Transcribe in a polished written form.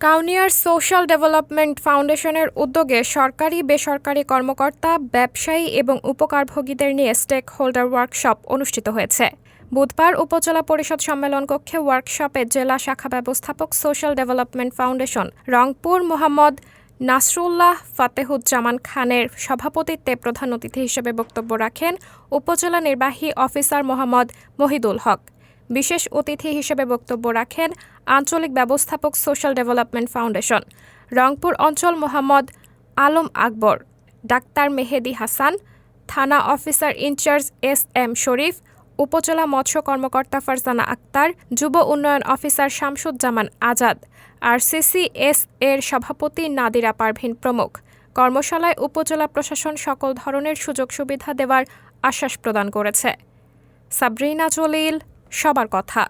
কাউনিয়ার social development ফাউন্ডেশনের উদ্যোগে সরকারি বেসরকারি কর্মকর্তা, ব্যবসায়ী এবং উপকারভোগীদের নিয়ে স্টেক হোল্ডার ওয়ার্কশপ অনুষ্ঠিত হয়েছে। বুধবার উপজেলা পরিষদ সম্মেলন কক্ষে ওয়ার্কশপে জেলা শাখা ব্যবস্থাপক social development foundation Rangpur Mohammad Nasrullah Fatehuzzaman খানের সভাপতিত্বে প্রধান অতিথি হিসেবে বক্তব্য রাখেন উপজেলা নির্বাহী অফিসার মোহাম্মদ মহিদুল হক। বিশেষ অতিথি হিসেবে বক্তব্য রাখেন আঞ্চলিক ব্যবস্থাপক সোশ্যাল ডেভেলপমেন্ট ফাউন্ডেশন রংপুর অঞ্চল মোহাম্মদ আলম আকবর, ডাক্তার মেহেদি হাসান, থানা অফিসার ইনচার্জ এস.এম. শরীফ, উপজেলা মৎস্য কর্মকর্তা ফারজানা আক্তার, যুব উন্নয়ন অফিসার শামসুজ্জামান আজাদ, আরসিসি-এস এর সভাপতি নাদিরা পারভিন প্রমুখ। কর্মশালায় উপজেলা প্রশাসন সকল ধরনের সুযোগ সুবিধা দেওয়ার আশ্বাস প্রদান করেছে। সাবরিনা জলিল, সবার কথা।